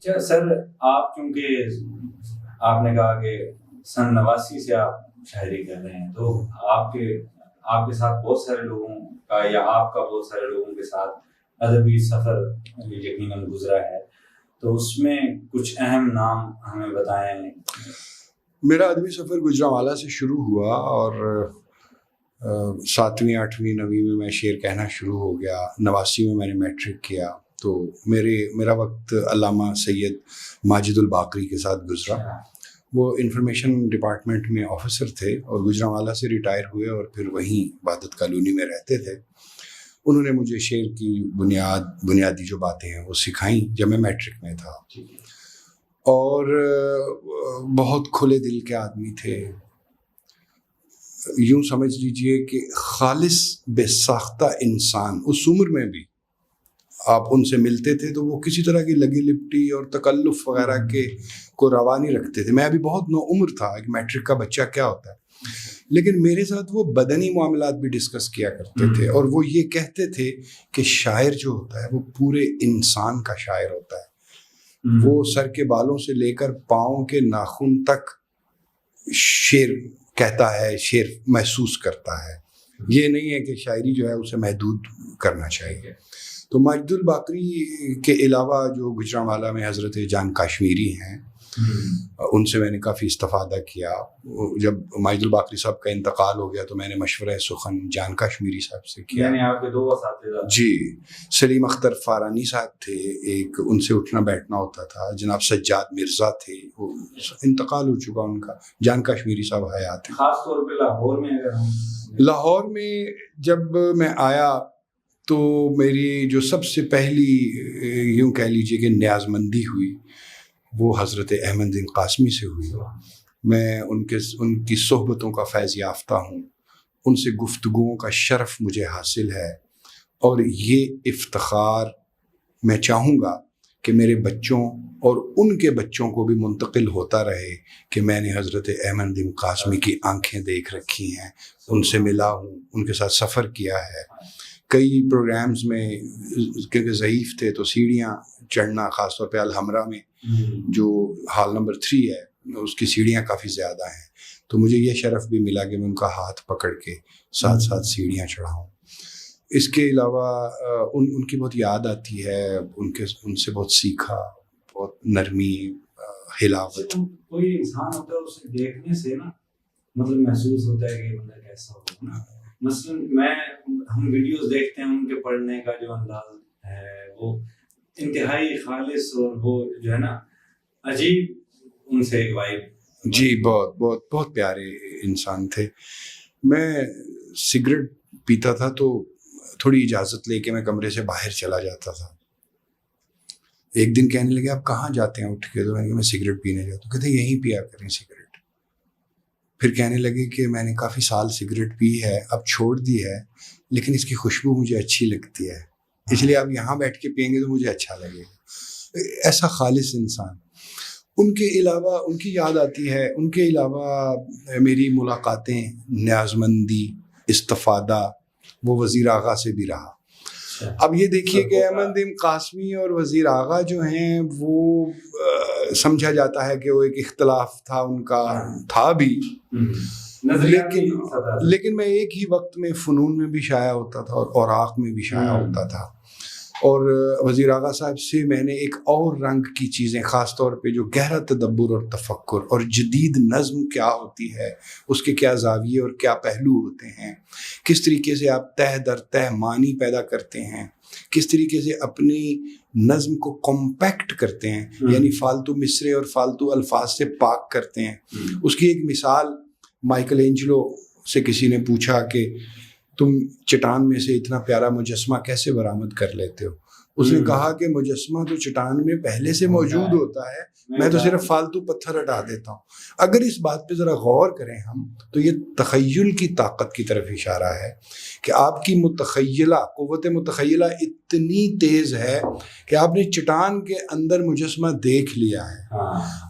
اچھا سر، آپ چونکہ آپ نے کہا کہ سن 89 سے آپ شاعری کر رہے ہیں، تو آپ کے ساتھ بہت سارے لوگوں کا یا آپ کا بہت سارے لوگوں کے ساتھ ادبی سفر یقیناً گزرا ہے، تو اس میں کچھ اہم نام ہمیں بتائیں۔ میرا ادبی سفر گجرانوالہ سے شروع ہوا اور 7ویں 8ویں 9ویں میں میں شعر کہنا شروع ہو گیا۔ 89 میں نے میٹرک کیا، تو میرا وقت علامہ سید ماجد الباقری کے ساتھ گزرا۔ وہ انفارمیشن ڈپارٹمنٹ میں آفیسر تھے اور گجرانوالہ سے ریٹائر ہوئے اور پھر وہیں وحدت کالونی میں رہتے تھے۔ انہوں نے مجھے شعر کی بنیادی جو باتیں ہیں وہ سکھائیں جب میں میٹرک میں تھا، اور بہت کھلے دل کے آدمی تھے۔ یوں سمجھ لیجئے کہ خالص بے ساختہ انسان۔ اس عمر میں بھی آپ ان سے ملتے تھے تو وہ کسی طرح کی لگی لپٹی اور تکلف وغیرہ کے کو روا نہیں رکھتے تھے۔ میں ابھی بہت نو عمر تھا، ایک میٹرک کا بچہ کیا ہوتا ہے، لیکن میرے ساتھ وہ بدنی معاملات بھی ڈسکس کیا کرتے تھے، اور وہ یہ کہتے تھے کہ شاعر جو ہوتا ہے وہ پورے انسان کا شاعر ہوتا ہے۔ وہ سر کے بالوں سے لے کر پاؤں کے ناخن تک شعر کہتا ہے، شعر محسوس کرتا ہے۔ یہ نہیں ہے کہ شاعری جو ہے اسے محدود کرنا چاہیے۔ تو ماجد الباقری کے علاوہ جو گجرانوالہ میں حضرت جان کاشمیری ہیں، ان سے میں نے کافی استفادہ کیا۔ جب ماجد الباقری صاحب کا انتقال ہو گیا تو میں نے مشورہ سخن جان کاشمیری صاحب سے کیا۔ یعنی آپ کے 2 اساتذہ؟ جی، سلیم اختر فارانی صاحب تھے ایک، ان سے اٹھنا بیٹھنا ہوتا تھا۔ جناب سجاد مرزا تھے، وہ انتقال ہو چکا ان کا۔ جان کاشمیری صاحب حیات ہیں۔ خاص طور پہ لاہور میں لاہور میں جب میں آیا تو میری جو سب سے پہلی یوں کہہ لیجیے کہ نیاز مندی ہوئی وہ حضرت احمد دین قاسمی سے ہوئی۔ میں ان کی صحبتوں کا فیض یافتہ ہوں، ان سے گفتگوؤں کا شرف مجھے حاصل ہے، اور یہ افتخار میں چاہوں گا کہ میرے بچوں اور ان کے بچوں کو بھی منتقل ہوتا رہے کہ میں نے حضرت احمد دین قاسمی کی آنکھیں دیکھ رکھی ہیں، ان سے ملا ہوں، ان کے ساتھ سفر کیا ہے۔ کئی پروگرامز میں کیونکہ ضعیف تھے تو سیڑھیاں چڑھنا، خاص طور پہ الحمرا میں جو ہال نمبر 3 ہے اس کی سیڑھیاں کافی زیادہ ہیں، تو مجھے یہ شرف بھی ملا کہ میں ان کا ہاتھ پکڑ کے ساتھ سیڑھیاں چڑھاؤں۔ اس کے علاوہ ان کی بہت یاد آتی ہے، ان سے بہت سیکھا، بہت نرمی، حلاوت۔ کوئی انسان ہوتا ہے اسے دیکھنے سے نا مطلب محسوس ہوتا ہے کہ بندہ کیسا ہوگا نا۔ مثلاً ہم ویڈیوز دیکھتے ہیں، ان کے پڑھنے کا جو انداز ہے وہ انتہائی خالص، اور وہ جو ہے نا عجیب ان سے ایک وائب۔ جی، بہت بہت بہت پیارے انسان تھے۔ میں سگریٹ پیتا تھا تو تھوڑی اجازت لے کے میں کمرے سے باہر چلا جاتا تھا۔ ایک دن کہنے لگے آپ کہاں جاتے ہیں اٹھ کے؟ تو میں نے کہا میں سگریٹ پینے جاتا ہوں۔ کہتے یہیں پیا کریں سگریٹ۔ پھر کہنے لگے کہ میں نے کافی سال سگریٹ پی ہے، اب چھوڑ دی ہے، لیکن اس کی خوشبو مجھے اچھی لگتی ہے، اس لیے آپ یہاں بیٹھ کے پئیں گے تو مجھے اچھا لگے گا۔ ایسا خالص انسان۔ ان کے علاوہ ان کی یاد آتی ہے، ان کے علاوہ میری ملاقاتیں، نیازمندی، استفادہ وہ وزیر آغا سے بھی رہا۔ اب یہ دیکھیے کہ احمد دین قاسمی اور وزیر آغا جو ہیں وہ سمجھا جاتا ہے کہ وہ ایک اختلاف تھا ان کا، تھا بھی، لیکن میں ایک ہی وقت میں فنون میں بھی شائع ہوتا تھا اور اوراق میں بھی شائع ہوتا تھا۔ اور وزیر آغا صاحب سے میں نے ایک اور رنگ کی چیزیں، خاص طور پہ جو گہرا تدبر اور تفکر اور جدید نظم کیا ہوتی ہے، اس کے کیا زاویے اور کیا پہلو ہوتے ہیں، کس طریقے سے آپ تہ در تہ معنی پیدا کرتے ہیں، کس طریقے سے اپنی نظم کو کمپیکٹ کرتے ہیں، یعنی فالتو مصرے اور فالتو الفاظ سے پاک کرتے ہیں۔ اس کی ایک مثال، مائیکل اینجلو سے کسی نے پوچھا کہ تم چٹان میں سے اتنا پیارا مجسمہ کیسے برآمد کر لیتے ہو؟ اس نے کہا کہ مجسمہ تو چٹان میں پہلے سے موجود ہوتا ہے، میں تو صرف فالتو پتھر ہٹا دیتا ہوں۔ اگر اس بات پہ ذرا غور کریں ہم تو یہ تخیل کی طاقت کی طرف اشارہ ہے کہ آپ کی قوت متخیلہ اتنی تیز ہے کہ آپ نے چٹان کے اندر مجسمہ دیکھ لیا ہے،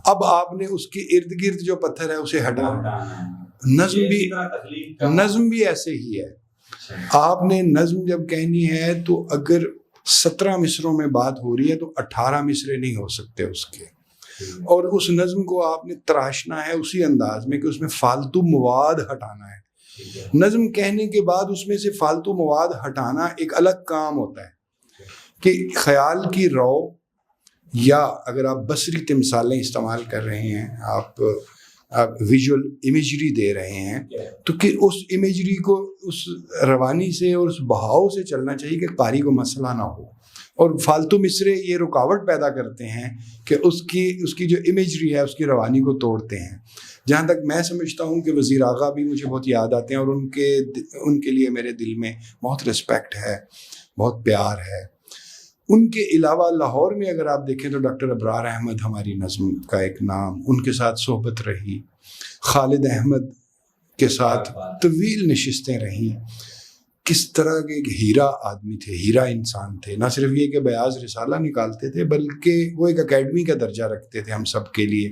اب آپ نے اس کے ارد گرد جو پتھر ہے اسے ہٹانا۔ نظم بھی ایسے ہی ہے۔ آپ نے نظم جب کہنی ہے تو اگر 17 مصروں میں بات ہو رہی ہے تو 18 مصرے نہیں ہو سکتے اس کے، اور اس نظم کو آپ نے تراشنا ہے اسی انداز میں کہ اس میں فالتو مواد ہٹانا ہے. نظم کہنے کے بعد اس میں سے فالتو مواد ہٹانا ایک الگ کام ہوتا ہے کہ خیال کی رو، یا اگر آپ بصری تمثالیں استعمال کر رہے ہیں، آپ ویژول امیجری دے رہے ہیں، تو کہ اس امیجری کو اس روانی سے اور اس بہاؤ سے چلنا چاہیے کہ قاری کو مسئلہ نہ ہو. اور فالتو مصرے یہ رکاوٹ پیدا کرتے ہیں کہ اس کی جو امیجری ہے اس کی روانی کو توڑتے ہیں. جہاں تک میں سمجھتا ہوں کہ وزیر آغا بھی مجھے بہت یاد آتے ہیں، اور ان کے لیے میرے دل میں بہت رسپیکٹ ہے، بہت پیار ہے. ان کے علاوہ لاہور میں اگر آپ دیکھیں تو ڈاکٹر ابرار احمد ہماری نظم کا ایک نام، ان کے ساتھ صحبت رہی. خالد احمد کے ساتھ طویل نشستیں رہیں. کس طرح کے ایک ہیرا آدمی تھے، ہیرا انسان تھے. نہ صرف یہ کہ بیاض رسالہ نکالتے تھے، بلکہ وہ ایک اکیڈمی کا درجہ رکھتے تھے ہم سب کے لیے.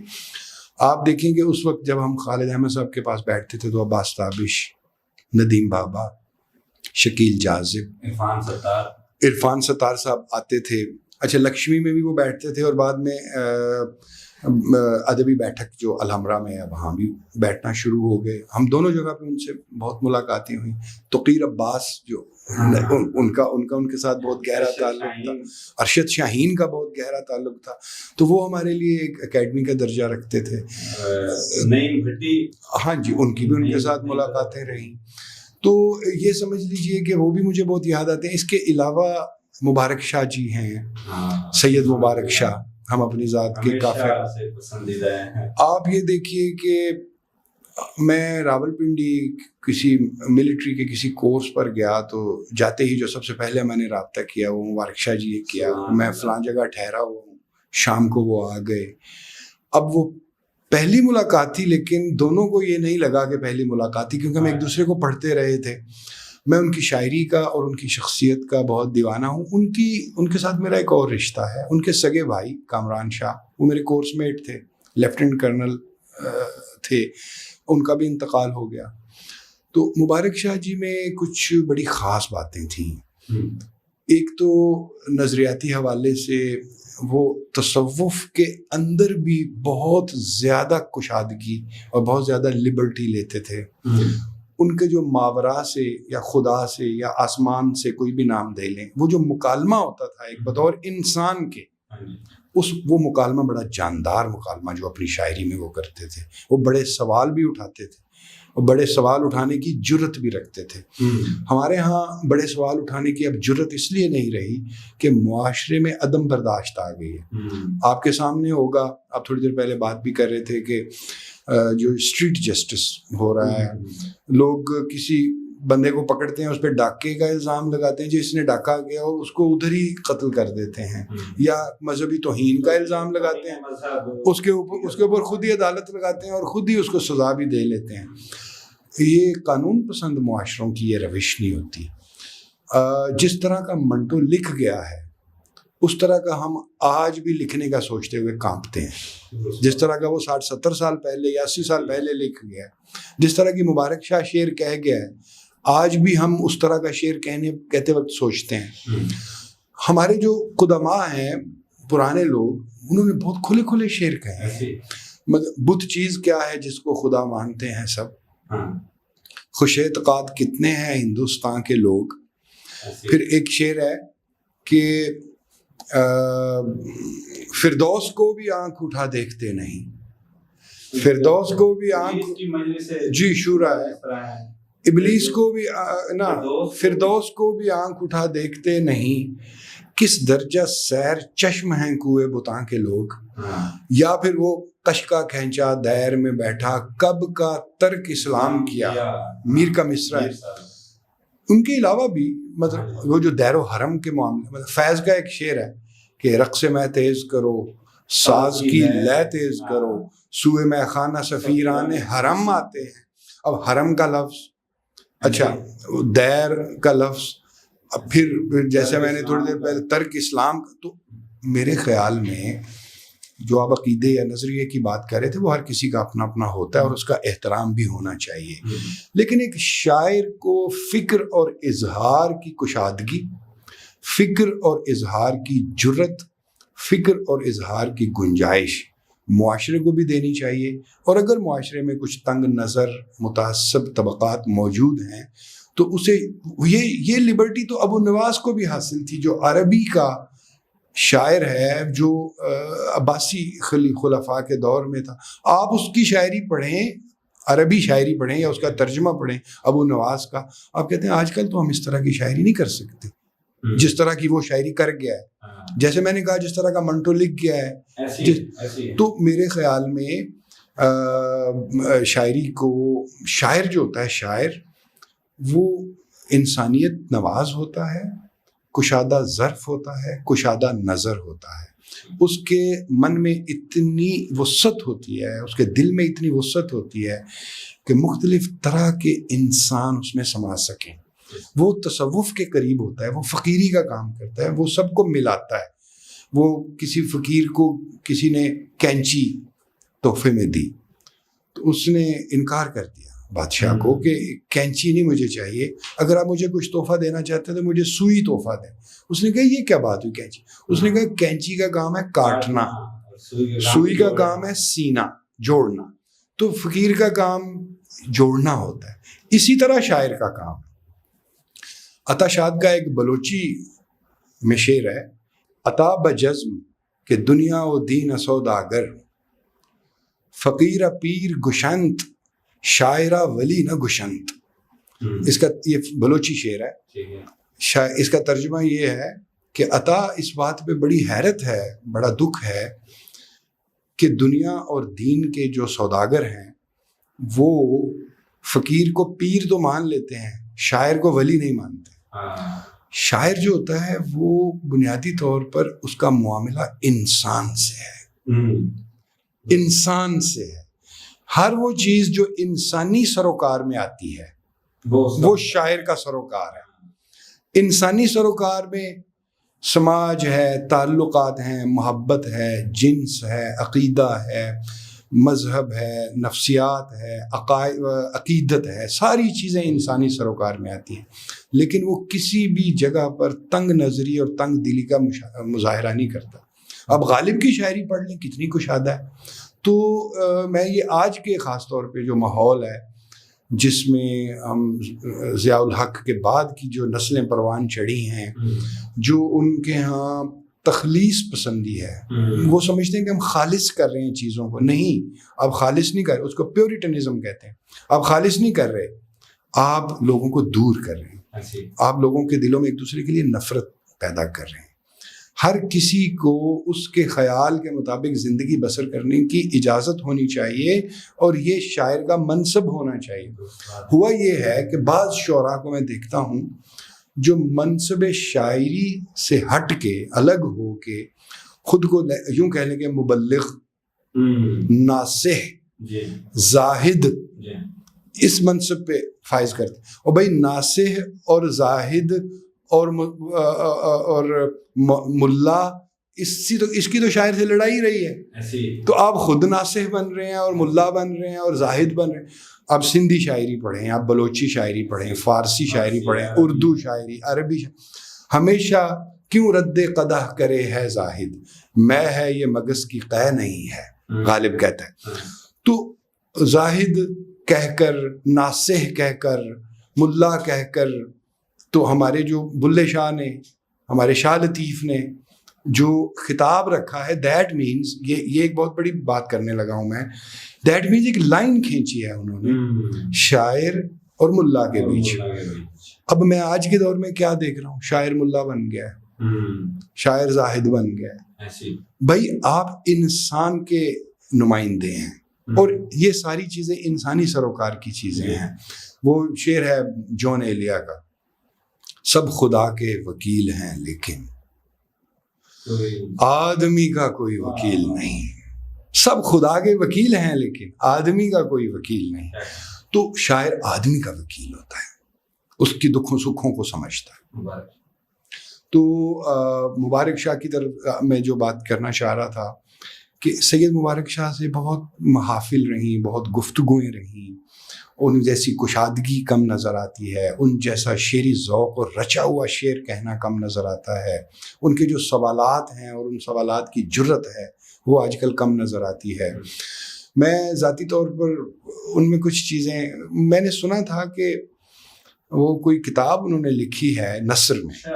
آپ دیکھیں کہ اس وقت جب ہم خالد احمد صاحب کے پاس بیٹھتے تھے تو عباس تابش، ندیم بابا، شکیل جاذب، عرفان ستار صاحب آتے تھے. اچھا، لکشمی میں بھی وہ بیٹھتے تھے، اور بعد میں ادبی بیٹھک جو الحمرہ میں ہے وہاں بھی بیٹھنا شروع ہو گئے. ہم دونوں جگہ پہ ان سے بہت ملاقاتیں ہوئیں. توقیر عباس جو ان کے ساتھ بہت گہرا تعلق تھا. ارشد شاہین کا بہت گہرا تعلق تھا. تو وہ ہمارے لیے ایک اکیڈمی کا درجہ رکھتے تھے. نعیم بھٹی، ہاں جی، ان کی بھی ان کے ساتھ ملاقاتیں رہیں. تو یہ سمجھ لیجئے کہ وہ بھی مجھے بہت یاد آتے ہیں. اس کے علاوہ مبارک شاہ جی ہیں، سید مبارک شاہ، ہم اپنی ذات کے کافی پسندیدہ ہیں. آپ یہ دیکھیے کہ میں راولپنڈی کسی ملٹری کے کسی کورس پر گیا تو جاتے ہی جو سب سے پہلے میں نے رابطہ کیا وہ مبارک شاہ جی نے کیا. میں فلاں جگہ ٹھہرا ہوا ہوں، شام کو وہ آ گئے. اب وہ پہلی ملاقات تھی، لیکن دونوں کو یہ نہیں لگا کہ پہلی ملاقات تھی، کیونکہ ہم ایک دوسرے کو پڑھتے رہے تھے. میں ان کی شاعری کا اور ان کی شخصیت کا بہت دیوانہ ہوں. ان کے ساتھ میرا ایک اور رشتہ ہے. ان کے سگے بھائی کامران شاہ، وہ میرے کورس میٹ تھے، لیفٹیننٹ کرنل تھے. ان کا بھی انتقال ہو گیا. تو مبارک شاہ جی میں کچھ بڑی خاص باتیں تھیں. ایک تو نظریاتی حوالے سے وہ تصوف کے اندر بھی بہت زیادہ کشادگی اور بہت زیادہ لبرٹی لیتے تھے. ان کے جو ماورا سے یا خدا سے یا آسمان سے کوئی بھی نام دے لیں، وہ جو مکالمہ ہوتا تھا ایک بطور انسان کے، وہ مکالمہ بڑا جاندار مکالمہ جو اپنی شاعری میں وہ کرتے تھے. وہ بڑے سوال بھی اٹھاتے تھے اور بڑے سوال اٹھانے کی جرت بھی رکھتے تھے. ہمارے ہاں بڑے سوال اٹھانے کی اب جرت اس لیے نہیں رہی کہ معاشرے میں عدم برداشت آ گئی ہے. آپ کے سامنے ہوگا، آپ تھوڑی دیر پہلے بات بھی کر رہے تھے کہ جو اسٹریٹ جسٹس ہو رہا ہے، لوگ کسی بندے کو پکڑتے ہیں، اس پہ ڈاکے کا الزام لگاتے ہیں، جس نے ڈاکہ کیا اور اس کو ادھر ہی قتل کر دیتے ہیں، یا مذہبی توہین کا الزام لگاتے ہیں، اس کے اوپر خود ہی عدالت لگاتے ہیں اور خود ہی اس کو سزا بھی دے لیتے ہیں. یہ قانون پسند معاشروں کی یہ روش نہیں ہوتی. جس طرح کا منٹو لکھ گیا ہے اس طرح کا ہم آج بھی لکھنے کا سوچتے ہوئے کانپتے ہیں. جس طرح کا وہ 60-70 سال پہلے یا 80 سال پہلے لکھ گیا ہے، جس طرح کی مبارک شاہ شعر کہہ گیا ہے، آج بھی ہم اس طرح کا شعر کہتے وقت سوچتے ہیں. ہمارے جو قدماء ہیں، پرانے لوگ، انہوں نے بہت کھلے کھلے شعر کہے ہیں. بت چیز کیا ہے جس کو خدا مانتے ہیں سب، خوش اعتقاد کتنے ہیں ہندوستان کے لوگ. پھر ایک شعر ہے کہ فردوس کو بھی آنکھ اٹھا دیکھتے نہیں، فردوس کو بھی آنکھ، جی شورا ہے، ابلیس کو بھی فردوس کو بھی آنکھ اٹھا دیکھتے نہیں، کس درجہ سیر چشم ہیں کوئے بتاں کے لوگ. یا پھر وہ کش کا کھینچا دیر میں بیٹھا، کب کا ترک اسلام کیا، میر کا مصرع ہے. ان کے علاوہ بھی مطلب وہ جو دیر و حرم کے معاملے، مطلب فیض کا ایک شعر ہے کہ رقص میں تیز کرو، ساز کی لے تیز کرو، سوئے میں خانہ سفیران حرم آتے ہیں. اب حرم کا لفظ، اچھا دیر کا لفظ، اب پھر جیسے میں نے تھوڑی دیر پہلے ترک اسلام، تو میرے خیال میں جو آپ عقیدے یا نظریے کی بات کر رہے تھے وہ ہر کسی کا اپنا اپنا ہوتا ہے اور اس کا احترام بھی ہونا چاہیے. لیکن ایک شاعر کو فکر اور اظہار کی کشادگی فکر اور اظہار کی جرت، فکر اور اظہار کی گنجائش معاشرے کو بھی دینی چاہیے. اور اگر معاشرے میں کچھ تنگ نظر متعصب طبقات موجود ہیں تو اسے یہ لبرٹی تو ابو نواس کو بھی حاصل تھی، جو عربی کا شاعر ہے، جو عباسی خلفاء کے دور میں تھا. آپ اس کی شاعری پڑھیں، عربی شاعری پڑھیں یا اس کا ترجمہ پڑھیں ابو نواس کا، آپ کہتے ہیں آج کل تو ہم اس طرح کی شاعری نہیں کر سکتے جس طرح کی وہ شاعری کر گیا ہے. جیسے میں نے کہا جس طرح کا منٹو لکھ گیا ہے. تو میرے خیال میں شاعری کو، شاعر جو ہوتا ہے، شاعر وہ انسانیت نواز ہوتا ہے، کشادہ ظرف ہوتا ہے، کشادہ نظر ہوتا ہے. اس کے من میں اتنی وسعت ہوتی ہے، اس کے دل میں اتنی وسعت ہوتی ہے کہ مختلف طرح کے انسان اس میں سما سکیں. وہ تصوف کے قریب ہوتا ہے، وہ فقیری کا کام کرتا ہے، وہ سب کو ملاتا ہے. وہ کسی فقیر کو کسی نے کینچی تحفے میں دی تو اس نے انکار کر دیا بادشاہ کو کہ کینچی نہیں مجھے چاہیے، اگر آپ مجھے کچھ تحفہ دینا چاہتے ہیں تو مجھے سوئی تحفہ دیں. اس نے کہا یہ کیا بات ہوئی کینچی؟ اس نے کہا کینچی کا کام ہے کاٹنا، سوئی کا کام ہے سینا جوڑنا، تو فقیر کا کام جوڑنا ہوتا ہے. اسی طرح شاعر کا کام. عطا شاد کا ایک بلوچی میں شعر ہے، عطا بجزم کہ دنیا و دین سوداگر، فقیر پیر گشنت شاعرہ ولی نہ گشنت. اس کا یہ بلوچی شعر ہے. اس کا ترجمہ یہ ہے کہ عطا اس بات پہ بڑی حیرت ہے، بڑا دکھ ہے کہ دنیا اور دین کے جو سوداگر ہیں وہ فقیر کو پیر تو مان لیتے ہیں، شاعر کو ولی نہیں مانتے. شاعر جو ہوتا ہے وہ بنیادی طور پر اس کا معاملہ انسان سے ہے، انسان سے ہے. ہر وہ چیز جو انسانی سروکار میں آتی ہے وہ شاعر کا سروکار ہے. انسانی سروکار میں سماج ہے، تعلقات ہیں، محبت ہے، جنس ہے، عقیدہ ہے، مذہب ہے، نفسیات ہے، عقیدت ہے، ساری چیزیں انسانی سروکار میں آتی ہیں. لیکن وہ کسی بھی جگہ پر تنگ نظری اور تنگ دلی کا مظاہرہ نہیں کرتا. اب غالب کی شاعری پڑھ لیں، کتنی کشادہ ہے. تو میں یہ آج کے خاص طور پہ جو ماحول ہے جس میں ہم ضیاء الحق کے بعد کی جو نسلیں پروان چڑھی ہیں، جو ان کے ہاں تخلیص پسندی ہے، وہ سمجھتے ہیں کہ ہم خالص کر رہے ہیں چیزوں کو. نہیں، آپ خالص نہیں کر رہے، اس کو پیورٹنزم کہتے ہیں. آپ خالص نہیں کر رہے، آپ لوگوں کو دور کر رہے ہیں. آپ لوگوں کے دلوں میں ایک دوسرے کے لیے نفرت پیدا کر رہے ہیں. ہر کسی کو اس کے خیال کے مطابق زندگی بسر کرنے کی اجازت ہونی چاہیے، اور یہ شاعر کا منصب ہونا چاہیے. ہوا یہ ہے کہ بعض شعراء کو میں دیکھتا ہوں جو منصب شاعری سے ہٹ کے، الگ ہو کے، خود کو یوں کہہ لیں کہ مبلغ، ناصح، زاہد، اس منصب پہ فائز کرتے. اور بھائی ناصح اور زاہد اور ملا، اس کی تو شاعر سے لڑائی رہی ہے. تو آپ خود ناصح بن رہے ہیں اور ملا بن رہے ہیں اور زاہد بن رہے ہیں. آپ سندھی شاعری پڑھیں، آپ بلوچی شاعری پڑھیں، فارسی شاعری پڑھیں، اردو شاعری، عربی شاعری. ہمیشہ کیوں رد قدح کرے ہے زاہد، میں ہے یہ مگس کی قے نہیں ہے، غالب کہتا ہے. تو زاہد کہہ کر، ناصح کہہ کر، ملا کہہ کر، تو ہمارے جو بلے شاہ نے، ہمارے شاہ لطیف نے جو خطاب رکھا ہے، دیٹ مینز، یہ ایک بہت بڑی بات کرنے لگا ہوں میں، دیٹ مینز ایک لائن کھینچی ہے انہوں نے شاعر اور ملا کے بیچ. اب میں آج کے دور میں کیا دیکھ رہا ہوں، شاعر ملا بن گیا ہے، شاعر زاہد بن گیا ہے. بھائی آپ انسان کے نمائندے ہیں، اور یہ ساری چیزیں انسانی سروکار کی چیزیں ہیں. وہ شعر ہے جون ایلیا کا، سب خدا کے وکیل ہیں لیکن آدمی کا کوئی وکیل نہیں. سب خدا کے وکیل ہیں لیکن آدمی کا کوئی وکیل نہیں. تو شاعر آدمی کا وکیل ہوتا ہے، اس کی دکھوں سکھوں کو سمجھتا ہے. تو مبارک شاہ کی طرف میں جو بات کرنا چاہ رہا تھا کہ سید مبارک شاہ سے بہت محافل رہیں، بہت گفتگویں رہیں، ان جیسی کشادگی کم نظر آتی ہے، ان جیسا شعری ذوق اور رچا ہوا شعر کہنا کم نظر آتا ہے، ان کے جو سوالات ہیں اور ان سوالات کی جرت ہے وہ آج کل کم نظر آتی ہے۔ میں ذاتی طور پر ان میں کچھ چیزیں میں نے سنا تھا کہ وہ کوئی کتاب انہوں نے لکھی ہے نثر میں،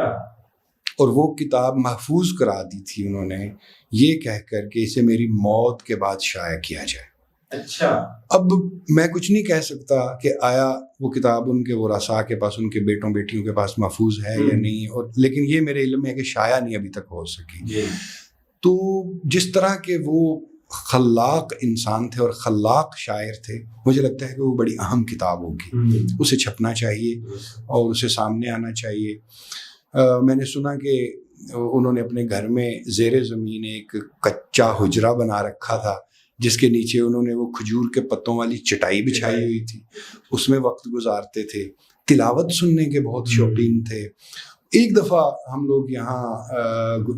اور وہ کتاب محفوظ کرا دی تھی انہوں نے یہ کہہ کر کہ اسے میری موت کے بعد شائع کیا جائے۔ اچھا، اب میں کچھ نہیں کہہ سکتا کہ آیا وہ کتاب ان کے ورثاء کے پاس، ان کے بیٹوں بیٹیوں کے پاس محفوظ ہے یا نہیں، اور لیکن یہ میرے علم میں ہے کہ شائع نہیں ابھی تک ہو سکی۔ تو جس طرح کے وہ خلاق انسان تھے اور خلاق شاعر تھے، مجھے لگتا ہے کہ وہ بڑی اہم کتاب ہوگی، اسے چھپنا چاہیے اور اسے سامنے آنا چاہیے۔ میں نے سنا کہ انہوں نے اپنے گھر میں زیر زمین ایک کچا حجرہ بنا رکھا تھا جس کے نیچے انہوں نے وہ کھجور کے پتوں والی چٹائی بچھائی ہوئی تھی، اس میں وقت گزارتے تھے، تلاوت سننے کے بہت شوقین تھے۔ ایک دفعہ ہم لوگ یہاں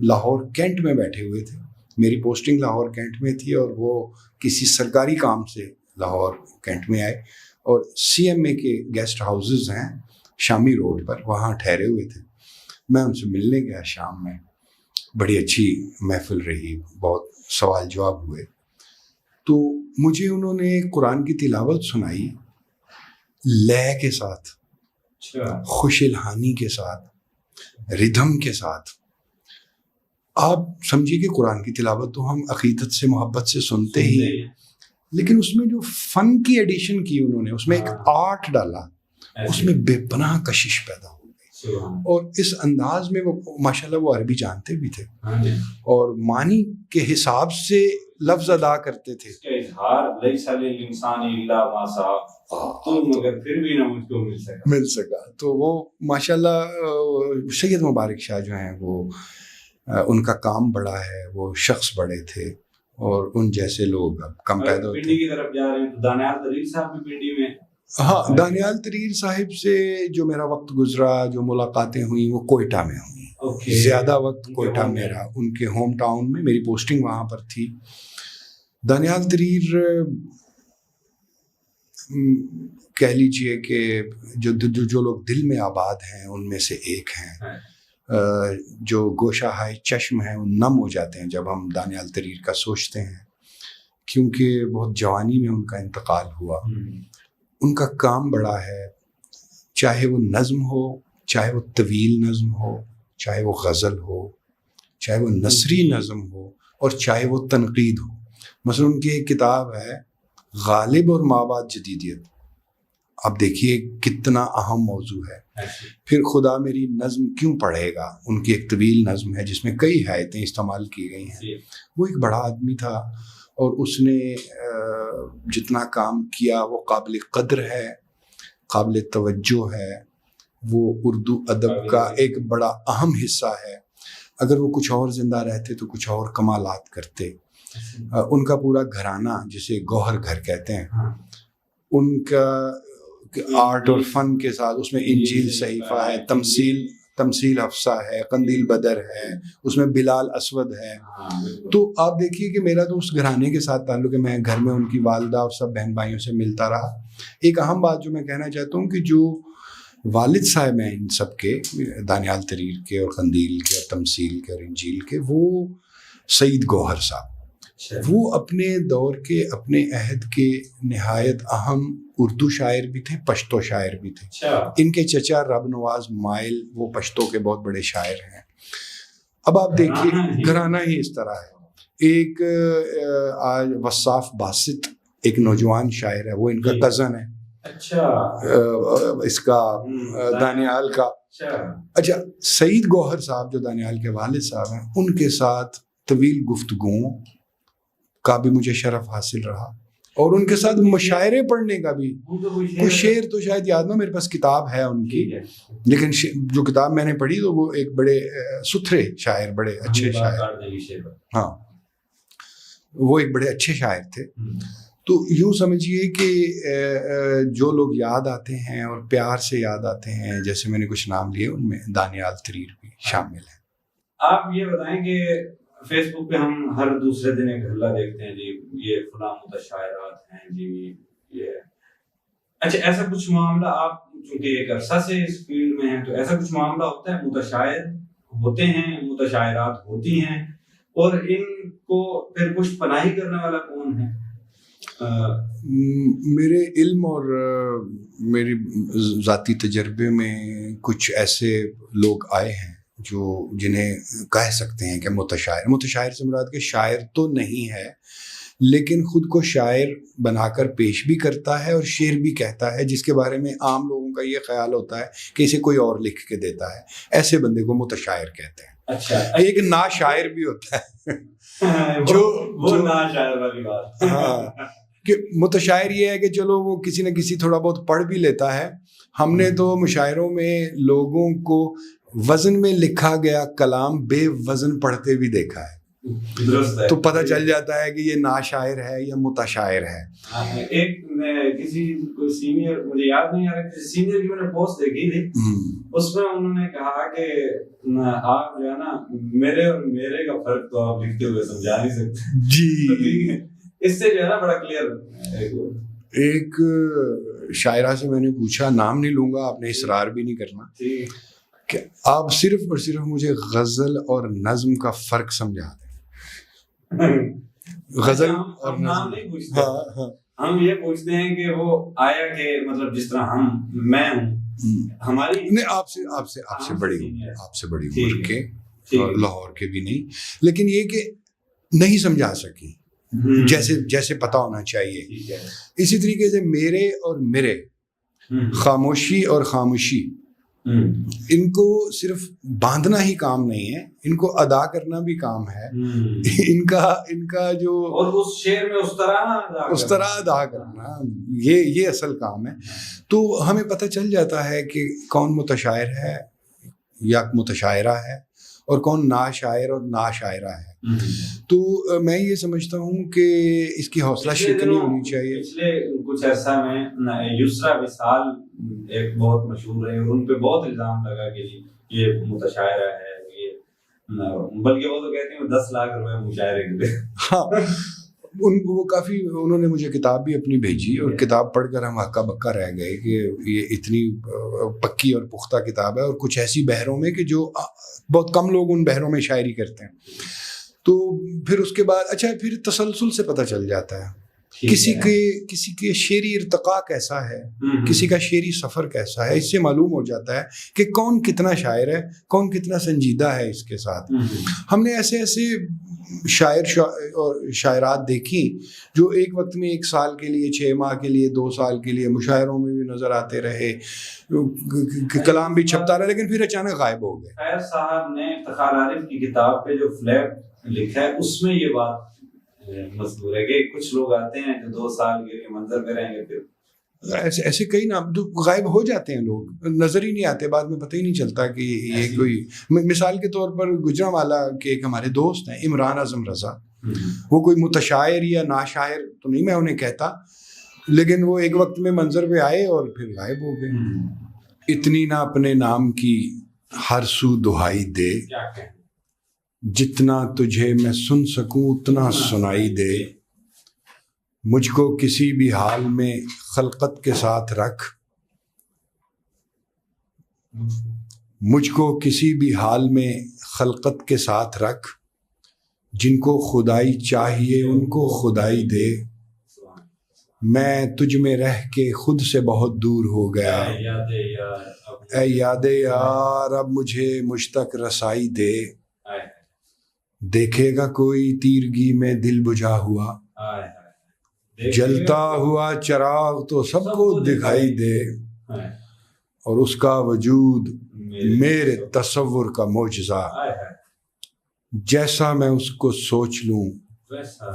لاہور کینٹ میں بیٹھے ہوئے تھے، میری پوسٹنگ لاہور کینٹ میں تھی اور وہ کسی سرکاری کام سے لاہور کینٹ میں آئے، اور سی ایم اے کے گیسٹ ہاؤسز ہیں شامی روڈ پر، وہاں ٹھہرے ہوئے تھے۔ میں ان سے ملنے گیا شام میں، بڑی اچھی محفل رہی، بہت سوال جواب ہوئے۔ تو مجھے انہوں نے قرآن کی تلاوت سنائی لے کے ساتھ، خوش الحانی کے ساتھ، ردھم کے ساتھ۔ آپ سمجھیے کہ قرآن کی تلاوت تو ہم عقیدت سے محبت سے سنتے ہی ہیں، لیکن اس میں جو فن کی ایڈیشن کی انہوں نے، اس میں ایک آرٹ ڈالا، اس میں بے پناہ کشش پیدا ہو گئی، اور اس انداز میں وہ ماشاءاللہ وہ عربی جانتے بھی تھے اور معنی کے حساب سے لفظ ادا کرتے تھے۔ مل سکا تو وہ ماشاءاللہ سید مبارک شاہ جو ہیں وہ ان کا کام بڑا ہے، وہ شخص بڑے تھے، اور ان جیسے لوگ اب کم پیدا ہوتے ہیں۔ پنڈی کی طرف جا رہے ہیں تو دانیال تریر صاحب بھی پنڈی میں؟ ہاں، دانیال تریر صاحب سے جو میرا وقت گزرا، جو ملاقاتیں ہوئیں، وہ کوئٹہ میں ہوئیں۔ زیادہ وقت کوئٹہ میں رہا، ان کے ہوم ٹاؤن میں، میری پوسٹنگ وہاں پر تھی۔ دانیال تریر کہہ لیجئے کہ جو لوگ دل میں آباد ہیں ان میں سے ایک ہیں، جو گوشہ ہائے چشم ہیں وہ نم ہو جاتے ہیں جب ہم دانیال تریر کا سوچتے ہیں، کیونکہ بہت جوانی میں ان کا انتقال ہوا۔ ان کا کام بڑا ہے، چاہے وہ نظم ہو، چاہے وہ طویل نظم ہو، چاہے وہ غزل ہو، چاہے وہ نثری نظم ہو، اور چاہے وہ تنقید ہو۔ مثلا ان کی ایک کتاب ہے غالب اور مابعد جدیدیت، اب دیکھیے کتنا اہم موضوع ہے۔ پھر خدا میری نظم کیوں پڑھے گا، ان کی ایک طویل نظم ہے جس میں کئی آیتیں استعمال کی گئی ہیں۔ وہ ایک بڑا آدمی تھا اور اس نے جتنا کام کیا وہ قابل قدر ہے، قابل توجہ ہے، وہ اردو ادب کا ایک بڑا اہم حصہ ہے۔ اگر وہ کچھ اور زندہ رہتے تو کچھ اور کمالات کرتے۔ ان کا پورا گھرانہ جسے گوہر گھر کہتے ہیں، ان کا آرٹ اور فن کے ساتھ، اس میں انجیل صحیفہ ہے، تمثیل حفصہ ہے، قندیل بدر ہے، اس میں بلال اسود ہے۔ تو آپ دیکھیے کہ میرا تو اس گھرانے کے ساتھ تعلق ہے، میں گھر میں ان کی والدہ اور سب بہن بھائیوں سے ملتا رہا۔ ایک اہم بات جو میں کہنا چاہتا ہوں کہ جو والد صاحب ہیں ان سب کے، دانیال تریر کے اور قندیل کے اور تمثیل کے اور انجیل کے، وہ سعید گوہر صاحب، وہ اپنے دور کے، اپنے عہد کے نہایت اہم اردو شاعر بھی تھے، پشتو شاعر بھی تھے۔ ان کے چچا رب نواز مائل وہ پشتو کے بہت بڑے شاعر ہیں۔ اب آپ دیکھیے گھرانہ ہی اس طرح ہے۔ ایک آج وصاف باسط ایک نوجوان شاعر ہے، وہ ان کا کزن ہے، اس کا دانیال کا۔ اچھا، سعید گوہر صاحب جو دانیال کے والد صاحب ہیں، ان کے ساتھ طویل گفتگوؤں کا بھی مجھے شرف حاصل رہا، اور ان کے ساتھ مشاعرے پڑھنے کا بھی۔ کچھ شعر تو شاید یاد نہ، میرے پاس کتاب ہے ان کی، لیکن جو کتاب میں نے پڑھی تو وہ ایک بڑے ستھرے شاعر، بڑے اچھے شاعر، ہاں وہ ایک بڑے اچھے شاعر تھے۔ تو یوں سمجھیے کہ جو لوگ یاد آتے ہیں اور پیار سے یاد آتے ہیں، جیسے میں نے کچھ نام لیے، ان میں دانیال تریر بھی شامل ہیں۔ آپ یہ بتائیں کہ فیس بک پہ ہم ہر دوسرے دن ایک حلہ دیکھتے ہیں، جی یہ فلاں متشاعرات ہیں، جی یہ اچھا ایسا کچھ معاملہ آپ چونکہ ایک عرصہ سے اس فیلڈ میں ہیں تو ایسا کچھ معاملہ ہوتا ہے، متشاعر ہوتے ہیں، متشاعرات ہوتی ہیں، اور ان کو پھر پشت پناہی کرنے والا کون ہے؟ میرے علم اور میری ذاتی تجربے میں کچھ ایسے لوگ آئے ہیں جو جنہیں کہہ سکتے ہیں کہ متشاعر سے مراد کہ شاعر تو نہیں ہے لیکن خود کو شاعر بنا کر پیش بھی کرتا ہے اور شعر بھی کہتا ہے، جس کے بارے میں عام لوگوں کا یہ خیال ہوتا ہے کہ اسے کوئی اور لکھ کے دیتا ہے، ایسے بندے کو متشاعر کہتے ہیں۔ اچھا ایک ناشاعر بھی ہوتا ہے جو ناشاعر والی بات، ہاں کہ متشاعر یہ ہے کہ چلو وہ کسی نہ کسی تھوڑا بہت پڑھ بھی لیتا ہے۔ ہم نے تو مشاعروں میں لوگوں کو وزن میں لکھا گیا کلام بے وزن پڑھتے بھی دیکھا ہے، تو پتہ چل جاتا ہے کہ یہ ناشاعر ہے یا متشاعر ہے۔ ایک کسی کوئی سینئر، مجھے یاد نہیں آ رہا، کسی سینئر کی میں نے پوسٹ دیکھی تھی، اس میں انہوں نے کہا کہ آپ جو ہے نا میرے اور میرے کا فرق تو آپ لکھتے ہوئے سمجھا نہیں سکتے جی، اس سے جو ہے نا بڑا کلیئر۔ ایک شاعرہ سے میں نے پوچھا، نام نہیں لوں گا، آپ نے اصرار بھی نہیں کرنا، کہ آپ صرف اور صرف مجھے غزل اور نظم کا فرق سمجھا دیں۔ غزل اور نام نہیں پوچھتے، ہم یہ پوچھتے ہیں کہ وہ آیا کہ مطلب جس طرح میں ہوں ہماری نہیں، آپ سے بڑی عمر کے، لاہور کے بھی نہیں، لیکن یہ کہ نہیں سمجھا سکی جیسے پتہ ہونا چاہیے۔ اسی طریقے سے میرے اور میرے، خاموشی اور خاموشی، ان کو صرف باندھنا ہی کام نہیں ہے، ان کو ادا کرنا بھی کام ہے، ان کا جو اور اس شعر میں اس طرح ادا کرنا، یہ اصل کام ہے۔ تو ہمیں پتہ چل جاتا ہے کہ کون متشاعر ہے یا متشاعرہ ہے اور کون ناشاعر اور ناشاعرہ ہے۔ تو میں یہ سمجھتا ہوں کہ اس کی حوصلہ شکنی ہونی چاہیے۔ پچھلے کچھ عرصہ میں یسریٰ وصال ایک بہت مشہور ہے، اور ان پہ بہت الزام لگا کہ یہ متشاعرہ ہے، یہ بلکہ وہ تو کہتے ہیں 10 لاکھ روپے مشاعرے کے لیے۔ ہاں، وہ کافی، انہوں نے مجھے کتاب بھی اپنی بھیجی اور کتاب پڑھ کر ہم ہکا بکا رہ گئے کہ یہ اتنی پکی اور پختہ کتاب ہے، اور کچھ ایسی بحروں میں کہ جو بہت کم لوگ ان بحروں میں شاعری کرتے ہیں۔ تو پھر اس کے بعد اچھا، پھر تسلسل سے پتہ چل جاتا ہے کسی کے شعری ارتقاء کیسا ہے، کسی کا شعری سفر کیسا ہے، اس سے معلوم ہو جاتا ہے کہ کون کتنا شاعر ہے، کون کتنا سنجیدہ ہے اس کے ساتھ۔ ہم نے ایسے شاعر اور شاعرات دیکھی جو ایک وقت میں 1 سال کے لیے، 6 ماہ کے لیے، 2 سال کے لیے مشاعروں میں بھی نظر آتے رہے، کلام بھی چھپتا رہا، لیکن پھر اچانک غائب ہو گئے۔ خیر صاحب نے افتخار عارف کی کتاب پہ جو فلیپ لکھا ہے اس میں یہ بات مذکور ہے کہ کچھ لوگ آتے ہیں جو 2 سال کے لیے منظر پہ رہیں گے، پھر ایسے کئی نام جو غائب ہو جاتے ہیں، لوگ نظر ہی نہیں آتے، بعد میں پتہ ہی نہیں چلتا کہ یہ کوئی، مثال کے طور پر گجرانوالہ کے ایک ہمارے دوست ہیں عمران اعظم رضا، وہ کوئی متشاعر یا ناشاعر تو نہیں میں انہیں کہتا، لیکن وہ ایک وقت میں منظر پہ آئے اور پھر غائب ہو گئے۔ اتنی نہ اپنے نام کی ہر سو دہائی دے، جتنا تجھے میں سن سکوں اتنا سنائی دے، مجھ کو کسی بھی حال میں خلقت کے ساتھ رکھ، مجھ کو کسی بھی حال میں خلقت کے ساتھ رکھ، جن کو خدائی چاہیے ان کو خدائی دے، میں تجھ میں رہ کے خود سے بہت دور ہو گیا، اے یاد یار اب مجھے مجھ تک رسائی دے، دیکھے گا کوئی تیرگی میں دل بجھا ہوا، جلتا ہوا چراغ تو سب کو دکھائی دے، اور اس کا وجود میرے تصور کا معجزہ، جیسا میں اس کو سوچ لوں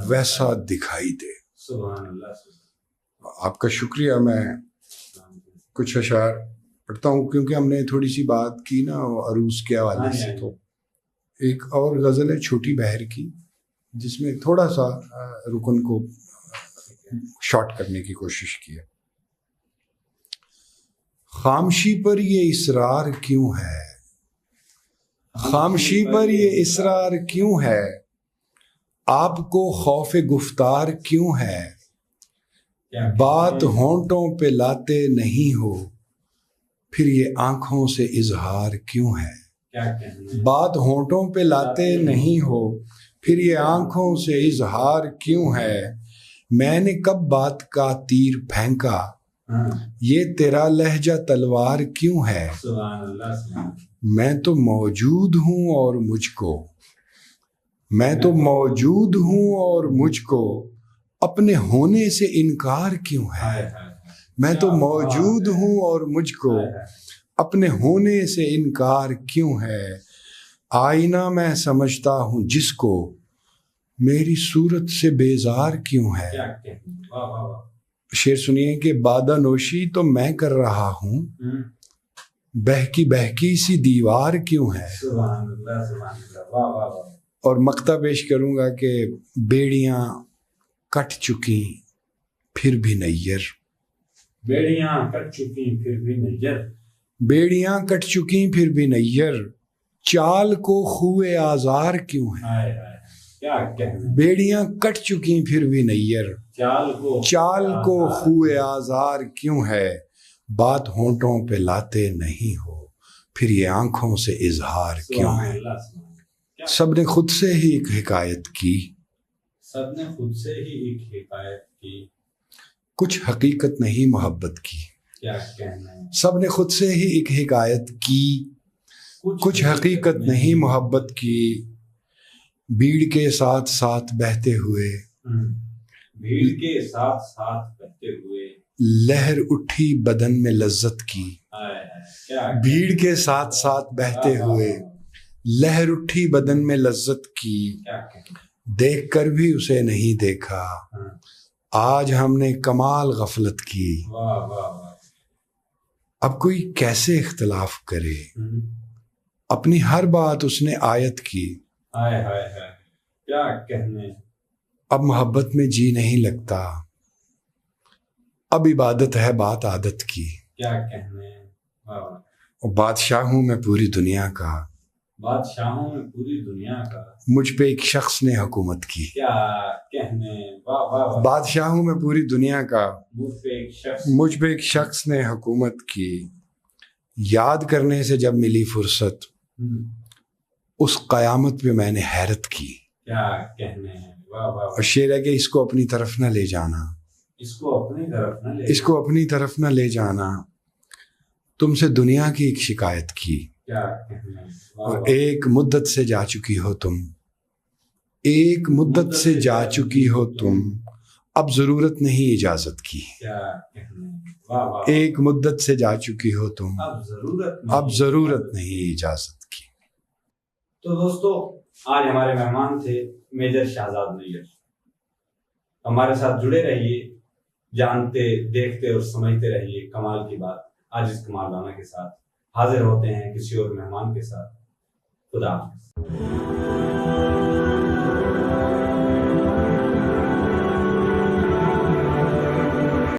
ویسا دکھائی دے۔ آپ کا شکریہ۔ میں کچھ اشعار پڑھتا ہوں کیونکہ ہم نے تھوڑی سی بات کی نا عروس کے حوالے سے، تو ایک اور غزل ہے چھوٹی بہر کی جس میں تھوڑا سا رکن کو شارٹ کرنے کی کوشش کی ہے۔ خامشی پر یہ اصرار کیوں ہے، خامشی پر یہ اصرار کیوں ہے، آپ کو خوف گفتار کیوں ہے، بات ہونٹوں پہ لاتے نہیں ہو پھر یہ آنکھوں سے اظہار کیوں ہے؟ بات ہونٹوں پہ لاتے نہیں ہو پھر یہ آنکھوں سے اظہار کیوں ہے؟ میں نے کب بات کا تیر پھینکا یہ تیرا لہجہ تلوار کیوں ہے؟ میں تو موجود ہوں اور مجھ کو مجھ کو اپنے ہونے سے انکار کیوں ہے؟ میں تو موجود ہوں اور مجھ کو اپنے ہونے سے انکار کیوں ہے؟ آئینہ میں سمجھتا ہوں جس کو میری صورت سے بیزار کیوں ہے؟ شعر سنیے کہ بادہ نوشی تو میں کر رہا ہوں بہکی سی دیوار کیوں ہے؟ اور مقطع پیش کروں گا کہ بیڑیاں کٹ چکی پھر بھی نیر، بیڑیاں کٹ چکی پھر بھی نیر، بیڑیاں کٹ چکی پھر بھی نیر، چال کو خوئے آزار کیوں ہے؟ بیڑیاں کٹ چکی پھر بھی نیر، چال کو خوئے آزار کیوں ہے؟ بات ہونٹوں پہ لاتے نہیں ہو پھر یہ آنکھوں سے اظہار کیوں ہے؟ سب نے خود سے ہی ایک حکایت کی، کچھ حقیقت نہیں محبت کی۔ سب نے خود سے ہی ایک حکایت کی، کچھ حقیقت نہیں محبت کی۔ بھیڑ کے ساتھ ساتھ بہتے ہوئے، لہر اٹھی بدن میں لذت کی۔ بھیڑ کے ساتھ ساتھ بہتے ہوئے، لہر اٹھی بدن میں لذت کی۔ دیکھ کر بھی اسے نہیں دیکھا، آج ہم نے کمال غفلت کی۔ اب کوئی کیسے اختلاف کرے، اپنی ہر بات اس نے آیت کی۔ اب محبت میں جی نہیں لگتا، اب عبادت ہے بات عادت کی۔ بادشاہوں میں پوری دنیا کا، مجھ پہ ایک شخص نے حکومت کی۔ بادشاہوں میں پوری دنیا کا، مجھ پہ ایک شخص نے حکومت کی۔ یاد کرنے سے جب ملی فرصت، اس قیامت پہ میں نے حیرت کی۔ اور شعر ہے کہ اس کو اپنی طرف نہ لے جانا، اس کو اپنی طرف نہ لے جانا، تم سے دنیا کی ایک شکایت کی، اور ایک مدت سے جا چکی ہو تم، ایک مدت سے جا چکی ہو تم، اب ضرورت نہیں اجازت کی۔ ایک مدت سے جا چکی ہو تم، اب ضرورت نہیں اجازت کی۔ تو دوستو، آج ہمارے مہمان تھے میجر شہزاد نیّر۔ ہمارے ساتھ جڑے رہیے، جانتے، دیکھتے اور سمجھتے رہیے کمال کی بات آج اس کمالانہ کے ساتھ حاضر ہوتے ہیں کسی اور مہمان کے ساتھ۔ خدا حافظ۔